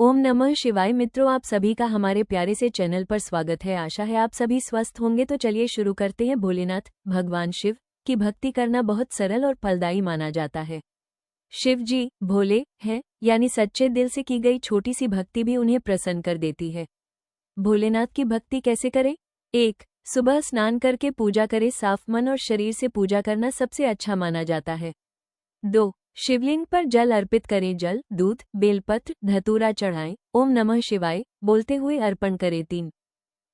ओम नमः शिवाय। मित्रों, आप सभी का हमारे प्यारे से चैनल पर स्वागत है। आशा है आप सभी स्वस्थ होंगे। तो चलिए शुरू करते हैं। भोलेनाथ भगवान शिव की भक्ति करना बहुत सरल और फलदायी माना जाता है। शिव जी भोले हैं, यानी सच्चे दिल से की गई छोटी सी भक्ति भी उन्हें प्रसन्न कर देती है। भोलेनाथ की भक्ति कैसे करें? 1. सुबह स्नान करके पूजा करें। साफ मन और शरीर से पूजा करना सबसे अच्छा माना जाता है। 2. शिवलिंग पर जल अर्पित करें। जल, दूध, बेलपत्र, धतूरा चढ़ाएं। ओम नमः शिवाय बोलते हुए अर्पण करें। 3.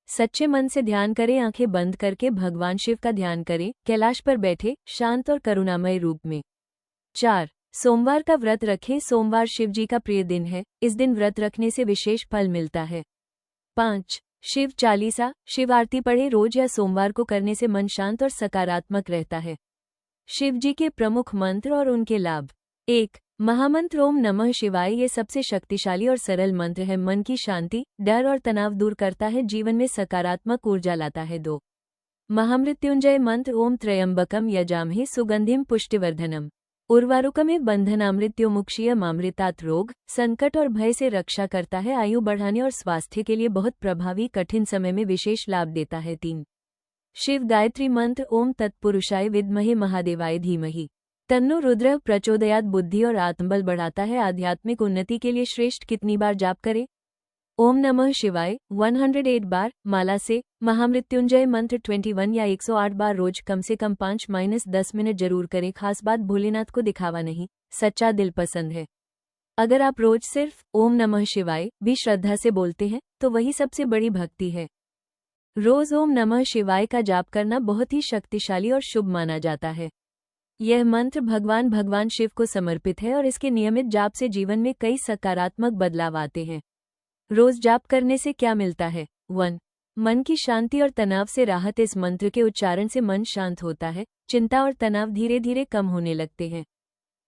सच्चे मन से ध्यान करें। आंखें बंद करके भगवान शिव का ध्यान करें, कैलाश पर बैठे, शांत और करुणामय रूप में। 4. सोमवार का व्रत रखें। सोमवार शिव जी का प्रिय दिन है। इस दिन व्रत रखने से विशेष फल मिलता है। 5. शिव चालीसा, शिव आरती पढ़े। रोज या सोमवार को करने से मन शांत और सकारात्मक रहता है। शिव जी के प्रमुख मंत्र और उनके लाभ। 1. महामंत्र ओम नमः शिवाय। ये सबसे शक्तिशाली और सरल मंत्र है। मन की शांति, डर और तनाव दूर करता है, जीवन में सकारात्मक ऊर्जा लाता है। 2. महामृत्युंजय मंत्र ओम त्र्यंबकम यजामहे सुगंधिम पुष्टिवर्धनम उर्वारुकमेव बंधनामृत्युमुक्षीयमामृतात्। रोग, संकट और भय से रक्षा करता है, आयु बढ़ाने और स्वास्थ्य के लिए बहुत प्रभावी, कठिन समय में विशेष लाभ देता है। 3. शिव गायत्री मंत्र ओम तत्पुरुषाय विद्महे महादेवाय धीमहि तन्नो रुद्र प्रचोदयात्। बुद्धि और आत्मबल बढ़ाता है, आध्यात्मिक उन्नति के लिए श्रेष्ठ। कितनी बार जाप करें? ओम नमः शिवाय 108 बार माला से। महामृत्युंजय मंत्र 21 या 108 बार रोज कम से कम 5-10 मिनट जरूर करें। खास बात, भोलेनाथ को दिखावा नहीं, सच्चा दिल पसंद है। अगर आप रोज सिर्फ ओम नमः शिवाय भी श्रद्धा से बोलते हैं तो वही सबसे बड़ी भक्ति है। रोज ओम नमः शिवाय का जाप करना बहुत ही शक्तिशाली और शुभ माना जाता है। यह मंत्र भगवान शिव को समर्पित है और इसके नियमित जाप से जीवन में कई सकारात्मक बदलाव आते हैं। रोज जाप करने से क्या मिलता है? 1. मन की शांति और तनाव से राहत। इस मंत्र के उच्चारण से मन शांत होता है, चिंता और तनाव धीरे धीरे कम होने लगते हैं।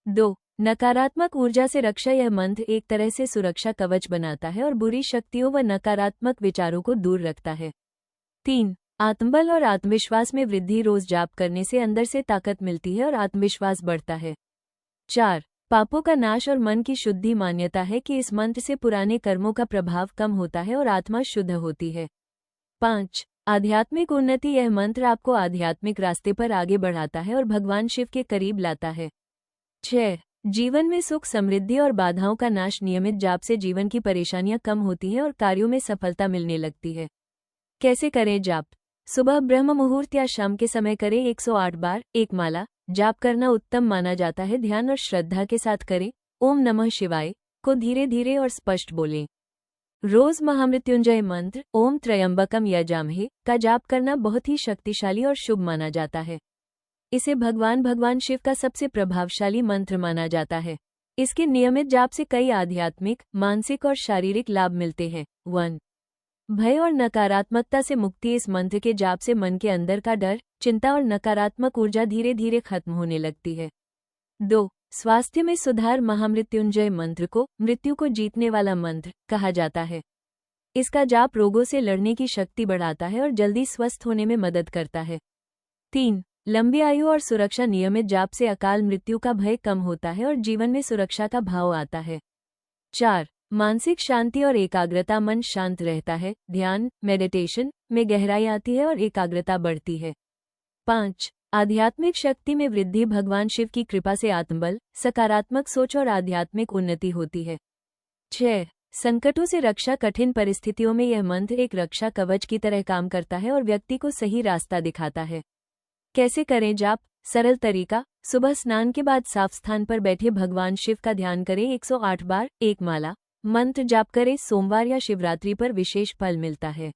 2. नकारात्मक ऊर्जा से रक्षा। यह मंत्र एक तरह से सुरक्षा कवच बनाता है और बुरी शक्तियों व नकारात्मक विचारों को दूर रखता है। 3. आत्मबल और आत्मविश्वास में वृद्धि। रोज जाप करने से अंदर से ताकत मिलती है और आत्मविश्वास बढ़ता है। 4. पापों का नाश और मन की शुद्धि। मान्यता है कि इस मंत्र से पुराने कर्मों का प्रभाव कम होता है और आत्मा शुद्ध होती है। 5. आध्यात्मिक उन्नति। यह मंत्र आपको आध्यात्मिक रास्ते पर आगे बढ़ाता है और भगवान शिव के करीब लाता है। 6. जीवन में सुख समृद्धि और बाधाओं का नाश। नियमित जाप से जीवन की परेशानियां कम होती हैं और कार्यों में सफलता मिलने लगती है। कैसे करें जाप? सुबह ब्रह्म मुहूर्त या शाम के समय करें। 108 बार एक माला जाप करना उत्तम माना जाता है। ध्यान और श्रद्धा के साथ करें। ओम नमः शिवाय को धीरे धीरे और स्पष्ट बोलें। रोज महामृत्युंजय मंत्र ओम त्र्यंबकम यजामहे का जाप करना बहुत ही शक्तिशाली और शुभ माना जाता है। इसे भगवान शिव का सबसे प्रभावशाली मंत्र माना जाता है। इसके नियमित जाप से कई आध्यात्मिक, मानसिक और शारीरिक लाभ मिलते हैं। 1. भय और नकारात्मकता से मुक्ति। इस मंत्र के जाप से मन के अंदर का डर, चिंता और नकारात्मक ऊर्जा धीरे धीरे खत्म होने लगती है। 2. स्वास्थ्य में सुधार। महामृत्युंजय मंत्र को मृत्यु को जीतने वाला मंत्र कहा जाता है। इसका जाप रोगों से लड़ने की शक्ति बढ़ाता है और जल्दी स्वस्थ होने में मदद करता है। 3. लंबी आयु और सुरक्षा। नियमित जाप से अकाल मृत्यु का भय कम होता है और जीवन में सुरक्षा का भाव आता है। 4. मानसिक शांति और एकाग्रता। मन शांत रहता है, ध्यान मेडिटेशन में गहराई आती है और एकाग्रता बढ़ती है। 5. आध्यात्मिक शक्ति में वृद्धि। भगवान शिव की कृपा से आत्मबल, सकारात्मक सोच और आध्यात्मिक उन्नति होती है। 6. संकटों से रक्षा। कठिन परिस्थितियों में यह मंत्र एक रक्षा कवच की तरह काम करता है और व्यक्ति को सही रास्ता दिखाता है। कैसे करें जाप? सरल तरीका, सुबह स्नान के बाद साफ स्थान पर बैठे भगवान शिव का ध्यान करें। 108 बार एक माला मंत्र जाप करें। सोमवार या शिवरात्रि पर विशेष फल मिलता है।